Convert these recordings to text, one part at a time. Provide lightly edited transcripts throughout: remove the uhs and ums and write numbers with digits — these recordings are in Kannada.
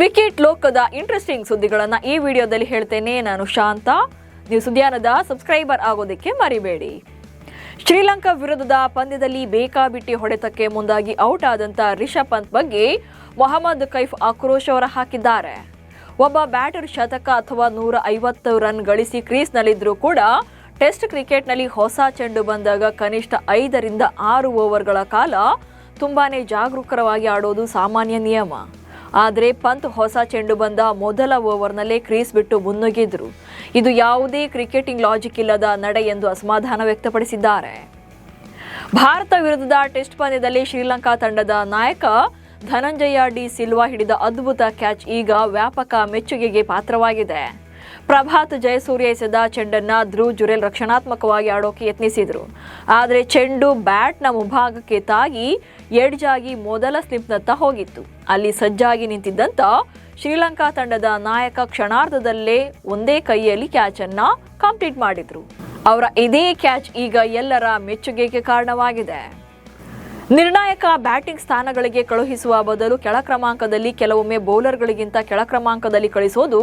ಕ್ರಿಕೆಟ್ ಲೋಕದ ಇಂಟ್ರೆಸ್ಟಿಂಗ್ ಸುದ್ದಿಗಳನ್ನು ಈ ವಿಡಿಯೋದಲ್ಲಿ ಹೇಳ್ತೇನೆ. ನಾನು ಶಾಂತ. ನೀವು ಸುದ್ದಿಯಾನದ ಸಬ್ಸ್ಕ್ರೈಬರ್ ಆಗೋದಕ್ಕೆ ಮರಿಬೇಡಿ. ಶ್ರೀಲಂಕಾ ವಿರುದ್ಧದ ಪಂದ್ಯದಲ್ಲಿ ಬೇಕಾಬಿಟ್ಟಿ ಹೊಡೆತಕ್ಕೆ ಮುಂದಾಗಿ ಔಟ್ ಆದಂತ ರಿಷಬ್ ಪಂತ್ ಬಗ್ಗೆ ಮೊಹಮ್ಮದ್ ಕೈಫ್ ಆಕ್ರೋಶ ಹೊರಹಾಕಿದ್ದಾರೆ. ಒಬ್ಬ ಬ್ಯಾಟರ್ ಶತಕ ಅಥವಾ 150 ರನ್ ಗಳಿಸಿ ಕ್ರೀಸ್ನಲ್ಲಿದ್ದರೂ ಕೂಡ ಟೆಸ್ಟ್ ಕ್ರಿಕೆಟ್ನಲ್ಲಿ ಹೊಸ ಚೆಂಡು ಬಂದಾಗ ಕನಿಷ್ಠ 5 ರಿಂದ 6 ಓವರ್ಗಳ ಕಾಲ ತುಂಬಾನೇ ಜಾಗರೂಕರಾಗಿ ಆಡೋದು ಸಾಮಾನ್ಯ ನಿಯಮ. ಆದರೆ ಪಂತ್ ಹೊಸ ಚೆಂಡು ಬಂದ ಮೊದಲ ಓವರ್ನಲ್ಲೇ ಕ್ರೀಸ್ ಬಿಟ್ಟು ಮುನ್ನುಗ್ಗಿದ್ರು. ಇದು ಯಾವುದೇ ಕ್ರಿಕೆಟಿಂಗ್ ಲಾಜಿಕ್ ಇಲ್ಲದ ನಡೆ ಎಂದು ಅಸಮಾಧಾನ ವ್ಯಕ್ತಪಡಿಸಿದ್ದಾರೆ. ಭಾರತ ವಿರುದ್ಧದ ಟೆಸ್ಟ್ ಪಂದ್ಯದಲ್ಲಿ ಶ್ರೀಲಂಕಾ ತಂಡದ ನಾಯಕ ಧನಂಜಯ ಡಿ ಸಿಲ್ವಾ ಹಿಡಿದ ಅದ್ಭುತ ಕ್ಯಾಚ್ ಈಗ ವ್ಯಾಪಕ ಮೆಚ್ಚುಗೆಗೆ ಪಾತ್ರವಾಗಿದೆ. ಪ್ರಭಾತ್ ಜಯಸೂರ್ಯ ಎಸೆದ ಚೆಂಡನ್ನ ಧ್ರುವ್ ಜುರೇಲ್ ರಕ್ಷಣಾತ್ಮಕವಾಗಿ ಆಡೋಕೆ ಯತ್ನಿಸಿದ್ರು. ಆದರೆ ಚೆಂಡು ಬ್ಯಾಟ್ನ ಮುಂಭಾಗಕ್ಕೆ ತಾಗಿ ಎಡ್ಜಾಗಿ ಮೊದಲ ಸ್ಲಿಪ್ನತ್ತ ಹೋಗಿತ್ತು. ಅಲ್ಲಿ ಸಜ್ಜಾಗಿ ನಿಂತಿದ್ದಂತ ಶ್ರೀಲಂಕಾ ತಂಡದ ನಾಯಕ ಕ್ಷಣಾರ್ಧದಲ್ಲೇ ಒಂದೇ ಕೈಯಲ್ಲಿ ಕ್ಯಾಚ್ ಅನ್ನ ಕಂಪ್ಲೀಟ್ ಮಾಡಿದ್ರು. ಅವರ ಇದೇ ಕ್ಯಾಚ್ ಈಗ ಎಲ್ಲರ ಮೆಚ್ಚುಗೆಗೆ ಕಾರಣವಾಗಿದೆ. ನಿರ್ಣಾಯಕ ಬ್ಯಾಟಿಂಗ್ ಸ್ಥಾನಗಳಿಗೆ ಕಳುಹಿಸುವ ಬದಲು ಕೆಳ ಕ್ರಮಾಂಕದಲ್ಲಿ ಕೆಲವೊಮ್ಮೆ ಬೌಲರ್ಗಳಿಗಿಂತ ಕೆಳ ಕ್ರಮಾಂಕದಲ್ಲಿ ಕಳಿಸೋದು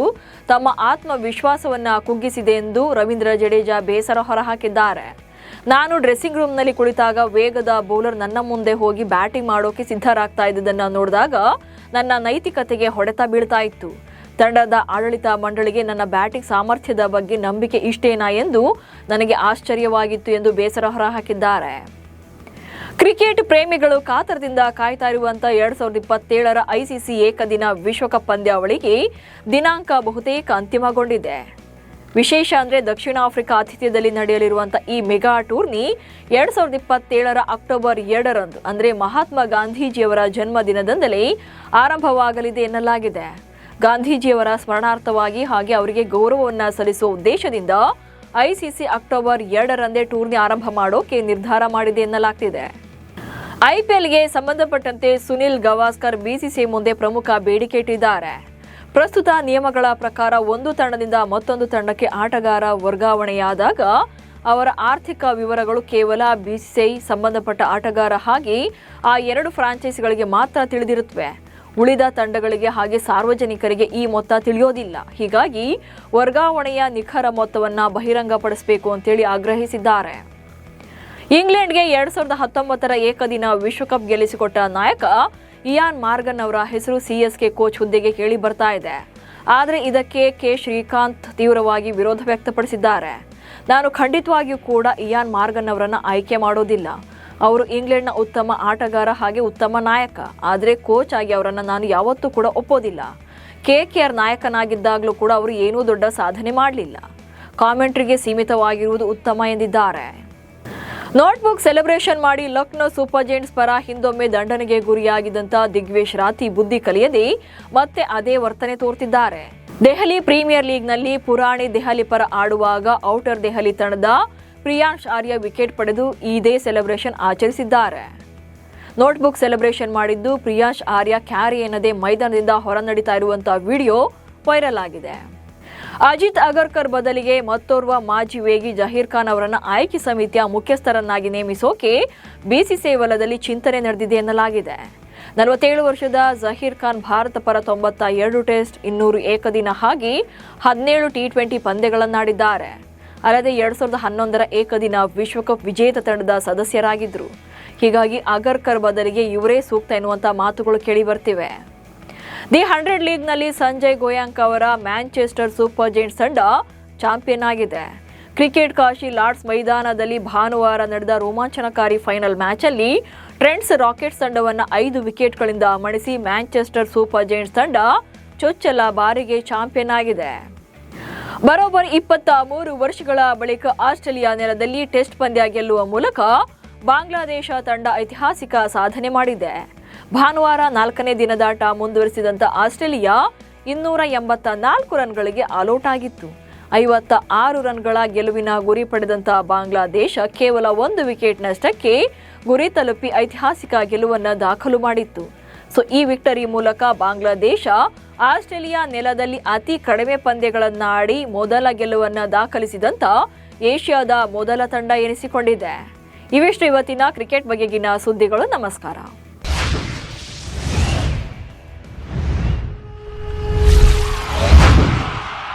ತಮ್ಮ ಆತ್ಮವಿಶ್ವಾಸವನ್ನ ಕುಗ್ಗಿಸಿದೆ ಎಂದು ರವೀಂದ್ರ ಜಡೇಜಾ ಬೇಸರ ಹೊರಹಾಕಿದ್ದಾರೆ. ನಾನು ಡ್ರೆಸ್ಸಿಂಗ್ ರೂಮ್ನಲ್ಲಿ ಕುಳಿತಾಗ ವೇಗದ ಬೌಲರ್ ನನ್ನ ಮುಂದೆ ಹೋಗಿ ಬ್ಯಾಟಿಂಗ್ ಮಾಡೋಕೆ ಸಿದ್ಧರಾಗ್ತಾ ಇದ್ದುದನ್ನು ನೋಡಿದಾಗ ನನ್ನ ನೈತಿಕತೆಗೆ ಹೊಡೆತ ಬೀಳ್ತಾ ಇತ್ತು. ತಂಡದ ಆಡಳಿತ ಮಂಡಳಿಗೆ ನನ್ನ ಬ್ಯಾಟಿಂಗ್ ಸಾಮರ್ಥ್ಯದ ಬಗ್ಗೆ ನಂಬಿಕೆ ಇಷ್ಟೇನಾ ಎಂದು ನನಗೆ ಆಶ್ಚರ್ಯವಾಗಿತ್ತು ಎಂದು ಬೇಸರ ಹೊರಹಾಕಿದ್ದಾರೆ. ಕ್ರಿಕೆಟ್ ಪ್ರೇಮಿಗಳು ಕಾತರದಿಂದ ಕಾಯ್ತಾ ಇರುವಂತ 2027ರ ಐಸಿಸಿ ಏಕದಿನ ವಿಶ್ವಕಪ್ ಪಂದ್ಯಾವಳಿಗೆ ದಿನಾಂಕ ಬಹುತೇಕ ಅಂತಿಮಗೊಂಡಿದೆ. ವಿಶೇಷ ಅಂದರೆ ದಕ್ಷಿಣ ಆಫ್ರಿಕಾ ಆತಿಥ್ಯದಲ್ಲಿ ನಡೆಯಲಿರುವಂಥ ಈ ಮೆಗಾ ಟೂರ್ನಿ 2027ರ ಅಕ್ಟೋಬರ್ 2ರಂದು ಅಂದರೆ ಮಹಾತ್ಮ ಗಾಂಧೀಜಿಯವರ ಜನ್ಮದಿನದಿಂದಲೇ ಆರಂಭವಾಗಲಿದೆ ಎನ್ನಲಾಗಿದೆ. ಗಾಂಧೀಜಿಯವರ ಸ್ಮರಣಾರ್ಥವಾಗಿ ಹಾಗೆ ಅವರಿಗೆ ಗೌರವವನ್ನು ಸಲ್ಲಿಸುವ ಉದ್ದೇಶದಿಂದ ಐಸಿಸಿ ಅಕ್ಟೋಬರ್ 2ರಂದೇ ಟೂರ್ನಿ ಆರಂಭ ಮಾಡೋಕೆ ನಿರ್ಧಾರ ಮಾಡಿದೆ ಎನ್ನಲಾಗ್ತಿದೆ. ಐಪಿಎಲ್ಗೆ ಸಂಬಂಧಪಟ್ಟಂತೆ ಸುನಿಲ್ ಗವಾಸ್ಕರ್ ಬಿಸಿಸಿಐ ಮುಂದೆ ಪ್ರಮುಖ ಬೇಡಿಕೆ ಇಟ್ಟಿದ್ದಾರೆ. ಪ್ರಸ್ತುತ ನಿಯಮಗಳ ಪ್ರಕಾರ ಒಂದು ತಂಡದಿಂದ ಮತ್ತೊಂದು ತಂಡಕ್ಕೆ ಆಟಗಾರ ವರ್ಗಾವಣೆಯಾದಾಗ ಅವರ ಆರ್ಥಿಕ ವಿವರಗಳು ಕೇವಲ ಬಿಸಿಸಿಐ ಸಂಬಂಧಪಟ್ಟ ಆಟಗಾರ ಹಾಗೆ ಆ 2 ಫ್ರಾಂಚೈಸಿಗಳಿಗೆ ಮಾತ್ರ ತಿಳಿದಿರುತ್ತವೆ. ಉಳಿದ ತಂಡಗಳಿಗೆ ಹಾಗೆ ಸಾರ್ವಜನಿಕರಿಗೆ ಈ ಮೊತ್ತ ತಿಳಿಯೋದಿಲ್ಲ. ಹೀಗಾಗಿ ವರ್ಗಾವಣೆಯ ನಿಖರ ಮೊತ್ತವನ್ನು ಬಹಿರಂಗಪಡಿಸಬೇಕು ಅಂತೇಳಿ ಆಗ್ರಹಿಸಿದ್ದಾರೆ. ಇಂಗ್ಲೆಂಡ್ಗೆ 2019ರ ಏಕದಿನ ವಿಶ್ವಕಪ್ ಗೆಲ್ಲಿಸಿಕೊಟ್ಟ ನಾಯಕ ಇಯಾನ್ ಮಾರ್ಗನ್ ಅವರ ಹೆಸರು ಸಿಎಸ್ಕೆ ಕೋಚ್ ಹುದ್ದೆಗೆ ಕೇಳಿ ಬರ್ತಾ ಇದೆ. ಆದರೆ ಇದಕ್ಕೆ ಕೆ ಶ್ರೀಕಾಂತ್ ತೀವ್ರವಾಗಿ ವಿರೋಧ ವ್ಯಕ್ತಪಡಿಸಿದ್ದಾರೆ. ನಾನು ಖಂಡಿತವಾಗಿಯೂ ಕೂಡ ಇಯಾನ್ ಮಾರ್ಗನ್ ಅವರನ್ನು ಆಯ್ಕೆ ಮಾಡೋದಿಲ್ಲ. ಅವರು ಇಂಗ್ಲೆಂಡ್ನ ಉತ್ತಮ ಆಟಗಾರ ಹಾಗೆ ಉತ್ತಮ ನಾಯಕ. ಆದರೆ ಕೋಚ್ ಆಗಿ ಅವರನ್ನು ನಾನು ಯಾವತ್ತೂ ಕೂಡ ಒಪ್ಪೋದಿಲ್ಲ. KKR ನಾಯಕನಾಗಿದ್ದಾಗಲೂ ಕೂಡ ಅವರು ಏನೂ ದೊಡ್ಡ ಸಾಧನೆ ಮಾಡಲಿಲ್ಲ. ಕಾಮೆಂಟ್ರಿಗೆ ಸೀಮಿತವಾಗಿರುವುದು ಉತ್ತಮ ಎಂದಿದ್ದಾರೆ. ನೋಟ್ಬುಕ್ ಸೆಲೆಬ್ರೇಷನ್ ಮಾಡಿ ಲಕ್ನೋ ಸೂಪರ್ ಜೈಂಟ್ಸ್ ಪರ ಹಿಂದೊಮ್ಮೆ ದಂಡನೆಗೆ ಗುರಿಯಾಗಿದ್ದಂಥ ದಿಗ್ವೇಶ್ ರಾಥಿ ಬುದ್ಧಿ ಕಲಿಯದೆ ಮತ್ತೆ ಅದೇ ವರ್ತನೆ ತೋರ್ತಿದ್ದಾರೆ. ದೆಹಲಿ ಪ್ರೀಮಿಯರ್ ಲೀಗ್ನಲ್ಲಿ ಪುರಾಣಿ ದೆಹಲಿ ಪರ ಆಡುವಾಗ ಔಟರ್ ದೆಹಲಿ ತಂಡದ ಪ್ರಿಯಾಂಶ್ ಆರ್ಯ ವಿಕೆಟ್ ಪಡೆದು ಇದೇ ಸೆಲೆಬ್ರೇಷನ್ ಆಚರಿಸಿದ್ದಾರೆ. ನೋಟ್ಬುಕ್ ಸೆಲೆಬ್ರೇಷನ್ ಮಾಡಿದ್ದು ಪ್ರಿಯಾಂಶ್ ಆರ್ಯ ಕ್ಯಾರಿ ಎನ್ನದೇ ಮೈದಾನದಿಂದ ಹೊರ ನಡೀತಾ ಇರುವಂತಹ ವಿಡಿಯೋ ವೈರಲ್ ಆಗಿದೆ. ಅಜಿತ್ ಅಗರ್ಕರ್ ಬದಲಿಗೆ ಮತ್ತೋರ್ವ ಮಾಜಿ ವೇಗಿ ಜಹೀರ್ ಖಾನ್ ಅವರನ್ನು ಆಯ್ಕೆ ಸಮಿತಿಯ ಮುಖ್ಯಸ್ಥರನ್ನಾಗಿ ನೇಮಿಸೋಕೆ ಬಿಸಿಸಿಐ ವಲಯದಲ್ಲಿ ಚಿಂತನೆ ನಡೆದಿದೆ ಎನ್ನಲಾಗಿದೆ. 47 ವರ್ಷದ ಜಹೀರ್ ಖಾನ್ ಭಾರತ ಪರ 92 ಟೆಸ್ಟ್, 200 ಏಕದಿನ ಹಾಗೆ 17 T20 ಪಂದ್ಯಗಳನ್ನಾಡಿದ್ದಾರೆ. ಅಲ್ಲದೆ 2011ರ ಏಕದಿನ ವಿಶ್ವಕಪ್ ವಿಜೇತ ತಂಡದ ಸದಸ್ಯರಾಗಿದ್ದರು. ಹೀಗಾಗಿ ಅಗರ್ಕರ್ ಬದಲಿಗೆ ಇವರೇ ಸೂಕ್ತ ಎನ್ನುವಂಥ ಮಾತುಗಳು ಕೇಳಿ ಬರ್ತಿವೆ. ದಿ 100 ಲೀಗ್ನಲ್ಲಿ ಸಂಜಯ್ ಗೋಯಾಂಕ್ ಅವರ ಮ್ಯಾಂಚೆಸ್ಟರ್ ಸೂಪರ್ ಜೈಂಟ್ಸ್ ತಂಡ ಚಾಂಪಿಯನ್ ಆಗಿದೆ. ಕ್ರಿಕೆಟ್ ಕಾಶಿ ಲಾರ್ಡ್ಸ್ ಮೈದಾನದಲ್ಲಿ ಭಾನುವಾರ ನಡೆದ ರೋಮಾಂಚನಕಾರಿ ಫೈನಲ್ ಮ್ಯಾಚಲ್ಲಿ ಟ್ರೆಂಟ್ಸ್ ರಾಕೆಟ್ಸ್ ತಂಡವನ್ನು 5 ವಿಕೆಟ್ಗಳಿಂದ ಮಣಿಸಿ ಮ್ಯಾಂಚೆಸ್ಟರ್ ಸೂಪರ್ ಜೈಂಟ್ಸ್ ತಂಡ ಚೊಚ್ಚಲ ಬಾರಿಗೆ ಚಾಂಪಿಯನ್ ಆಗಿದೆ. ಬರೋಬ್ಬರಿ 23 ವರ್ಷಗಳ ಬಳಿಕ ಆಸ್ಟ್ರೇಲಿಯಾ ನೆಲದಲ್ಲಿ ಟೆಸ್ಟ್ ಪಂದ್ಯ ಗೆಲ್ಲುವ ಮೂಲಕ ಬಾಂಗ್ಲಾದೇಶ ತಂಡ ಐತಿಹಾಸಿಕ ಸಾಧನೆ ಮಾಡಿದೆ. ಭಾನುವಾರ 4ನೇ ದಿನದಾಟ ಮುಂದುವರಿಸಿದಂಥ ಆಸ್ಟ್ರೇಲಿಯಾ 284 ರನ್ಗಳಿಗೆ ಆಲೌಟ್ ಆಗಿತ್ತು. 56 ರನ್ಗಳ ಗೆಲುವಿನ ಗುರಿ ಪಡೆದಂಥ ಬಾಂಗ್ಲಾದೇಶ ಕೇವಲ 1 ವಿಕೆಟ್ ನಷ್ಟಕ್ಕೆ ಗುರಿ ತಲುಪಿ ಐತಿಹಾಸಿಕ ಗೆಲುವನ್ನು ದಾಖಲು ಮಾಡಿತ್ತು. ಈ ವಿಕ್ಟರಿ ಮೂಲಕ ಬಾಂಗ್ಲಾದೇಶ ಆಸ್ಟ್ರೇಲಿಯಾ ನೆಲದಲ್ಲಿ ಅತಿ ಕಡಿಮೆ ಪಂದ್ಯಗಳನ್ನಾಡಿ ಮೊದಲ ಗೆಲುವನ್ನು ದಾಖಲಿಸಿದಂಥ ಏಷ್ಯಾದ ಮೊದಲ ತಂಡ ಎನಿಸಿಕೊಂಡಿದೆ. ಇವಿಷ್ಟು ಇವತ್ತಿನ ಕ್ರಿಕೆಟ್ ಬಗೆಗಿನ ಸುದ್ದಿಗಳು. ನಮಸ್ಕಾರ.